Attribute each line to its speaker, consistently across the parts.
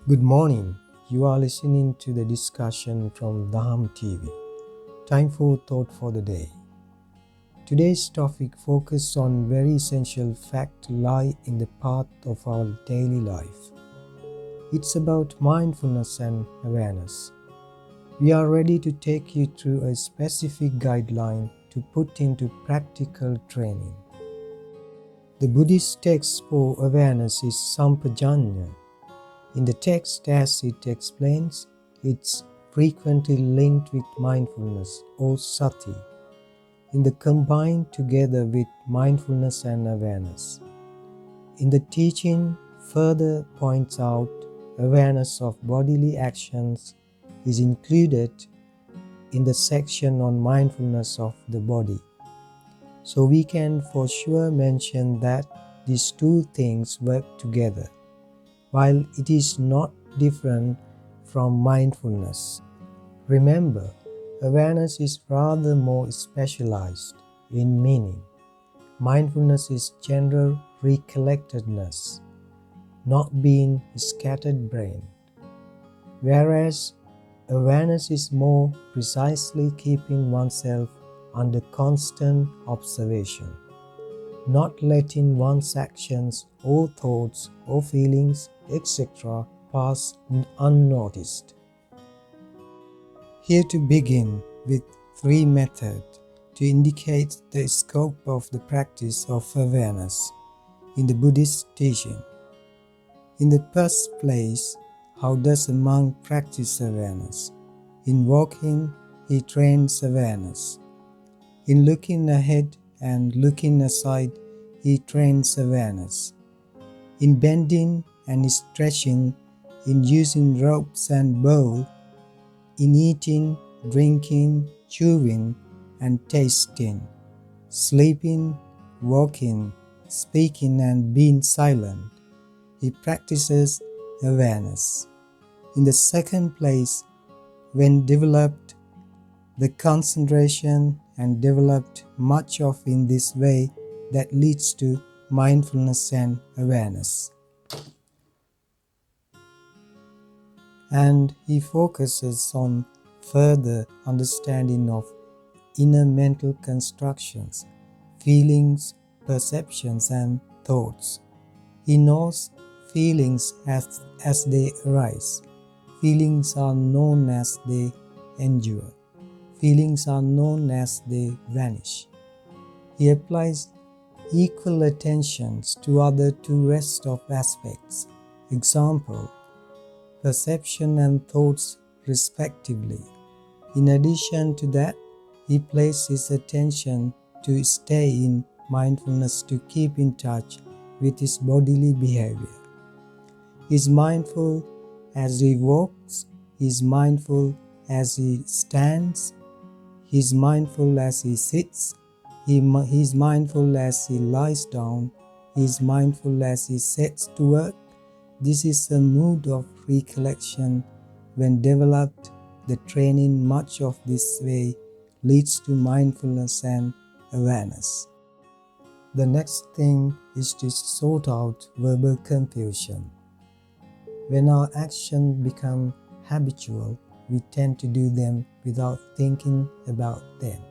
Speaker 1: Good morning. You are listening to the discussion from Daham TV. Time for thought for the day. Today's topic focuses on very essential fact lie in the path of our daily life. It's about mindfulness and awareness. We are ready to take you through a specific guideline to put into practical training. The Buddhist text for awareness is Sampajanya. In the text, as it explains, it's frequently linked with mindfulness or sati, in the combined together with mindfulness and awareness. In the teaching, further points out awareness of bodily actions is included in the section on mindfulness of the body. So we can for sure mention that these two things work together. While it is not different from mindfulness. Remember, awareness is rather more specialized in meaning. Mindfulness is general recollectedness, not being scattered brain. Whereas awareness is more precisely keeping oneself under constant observation, not letting one's actions or thoughts or feelings, etc. pass unnoticed. Here to begin with three methods to indicate the scope of the practice of awareness in the Buddhist teaching. In the first place, how does a monk practice awareness? In walking, he trains awareness. In looking ahead and looking aside, he trains awareness. In bending and stretching, in using ropes and bowl, in eating, drinking, chewing, and tasting, sleeping, walking, speaking, and being silent, he practices awareness. In the second place, when developed the concentration and developed much of in this way, that leads to mindfulness and awareness. And he focuses on further understanding of inner mental constructions, feelings, perceptions, and thoughts. He knows feelings as they arise. Feelings are known as they endure. Feelings are known as they vanish. He applies equal attention to other two rest of aspects. Example, perception and thoughts respectively. In addition to that, he places his attention to stay in mindfulness to keep in touch with his bodily behavior. He is mindful as he walks, he is mindful as he stands, he is mindful as he sits, he is mindful as he lies down, he is mindful as he sets to work. This is a mood of recollection. When developed, the training much of this way leads to mindfulness and awareness. The next thing is to sort out verbal confusion. When our actions become habitual, we tend to do them without thinking about them.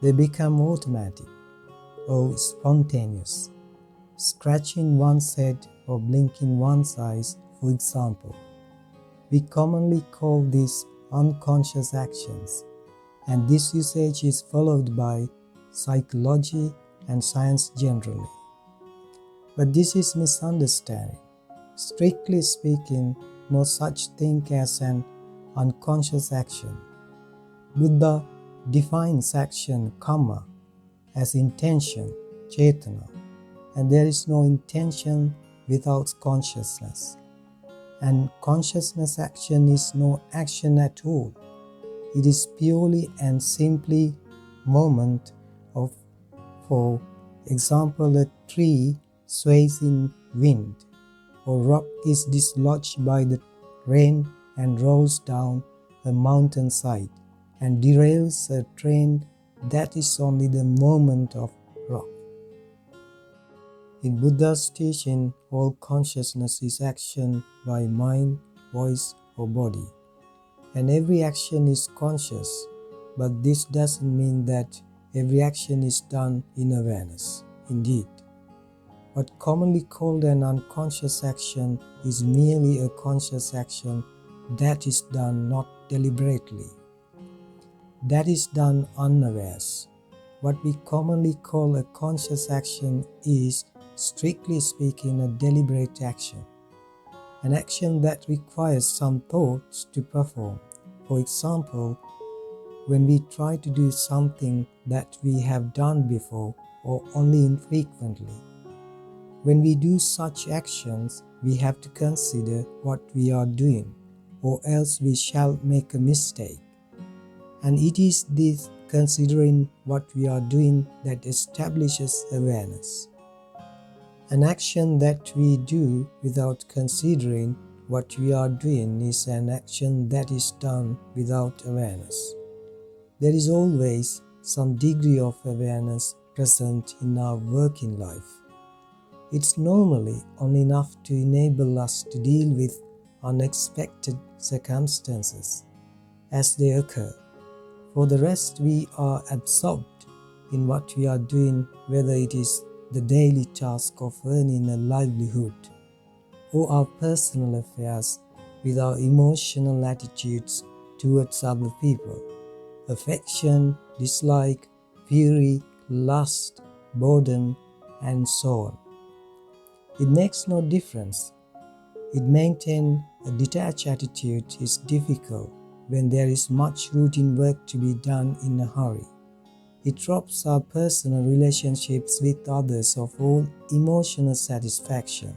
Speaker 1: They become automatic or spontaneous. Scratching one's head or blinking one's eyes, for example. We commonly call these unconscious actions, and this usage is followed by psychology and science generally. But this is misunderstanding. Strictly speaking, no such thing as an unconscious action. Buddha defines action, karma, as intention, cetana, and there is no intention without consciousness. And consciousness action is no action at all. It is purely and simply moment of, for example, a tree sways in wind, or rock is dislodged by the rain and rolls down a mountainside and derails a train. That is only the moment of rock. In Buddha's teaching, all consciousness is action by mind, voice, or body, and every action is conscious, but this doesn't mean that every action is done in awareness. Indeed, what commonly called an unconscious action is merely a conscious action that is done not deliberately, that is done unawares. What we commonly call a conscious action is, strictly speaking, a deliberate action, an action that requires some thoughts to perform. For example, when we try to do something that we have done before or only infrequently. When we do such actions, we have to consider what we are doing, or else we shall make a mistake. And it is this considering what we are doing that establishes awareness. An action that we do without considering what we are doing is an action that is done without awareness. There is always some degree of awareness present in our working life. It's normally only enough to enable us to deal with unexpected circumstances as they occur. For the rest, we are absorbed in what we are doing, whether it is the daily task of earning a livelihood or our personal affairs with our emotional attitudes towards other people. Affection, dislike, fury, lust, boredom, and so on. It makes no difference. It maintain a detached attitude is difficult when there is much routine work to be done in a hurry. It robs our personal relationships with others of all emotional satisfaction.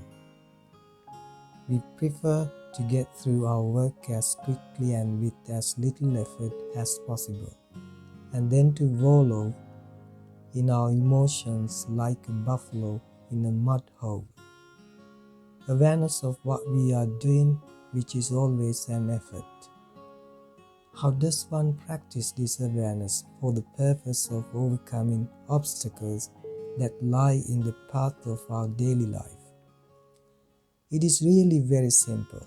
Speaker 1: We prefer to get through our work as quickly and with as little effort as possible, and then to wallow in our emotions like a buffalo in a mud hole. Awareness of what we are doing, which is always an effort. How does one practice this awareness for the purpose of overcoming obstacles that lie in the path of our daily life? It is really very simple.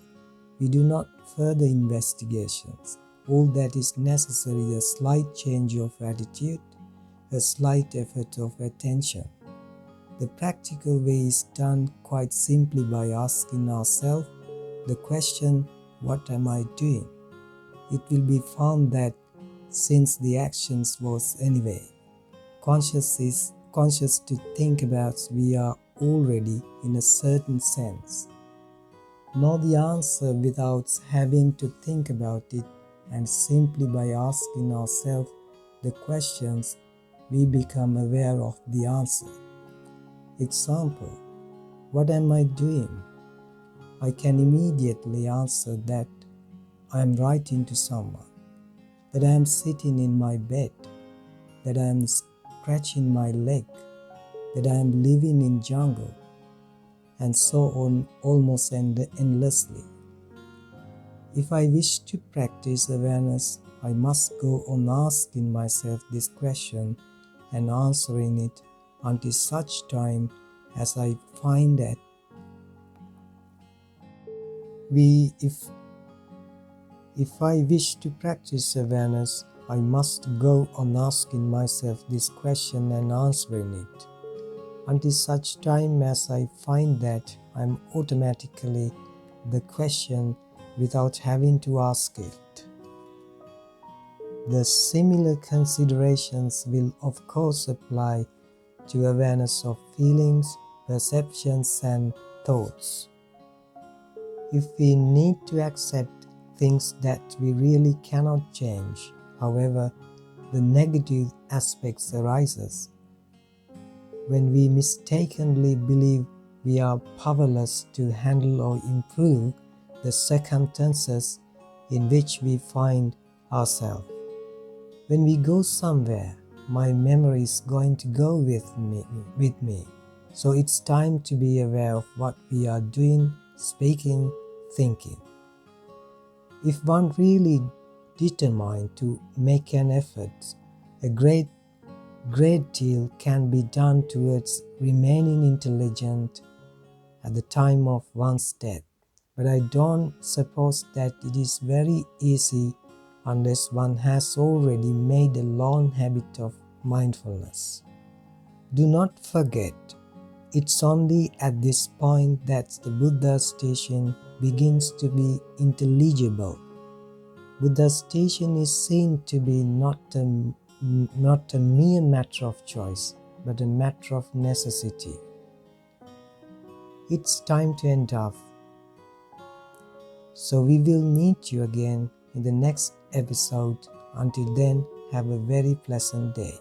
Speaker 1: We do not further investigations. All that is necessary is a slight change of attitude, a slight effort of attention. The practical way is done quite simply by asking ourselves the question, what am I doing? It will be found that since the actions was anyway conscious to think about, we are already in a certain sense. Know the answer without having to think about it, and simply by asking ourselves the questions, we become aware of the answer. Example, what am I doing? I can immediately answer that I am writing to someone, that I am sitting in my bed, that I am scratching my leg, that I am living in jungle, and so on almost endlessly. If I wish to practice awareness, I must go on asking myself this question and answering it until such time as I find that If I wish to practice awareness, I must go on asking myself this question and answering it until such time as I find that I am automatically the question without having to ask it. The similar considerations will of course apply to awareness of feelings, perceptions, and thoughts. If we need to accept things that we really cannot change, however, the negative aspects arises. When we mistakenly believe we are powerless to handle or improve the circumstances in which we find ourselves. When we go somewhere, my memory is going to go with me. So it's time to be aware of what we are doing, speaking, thinking. If one really determined to make an effort, a great great deal can be done towards remaining intelligent at the time of one's death, but I don't suppose that it is very easy unless one has already made a long habit of mindfulness. Do not forget, it's only at this point that the Buddha's teaching begins to be intelligible. Buddha's teaching is seen to be not a mere matter of choice, but a matter of necessity. It's time to end off. So we will meet you again in the next episode. Until then, have a very pleasant day.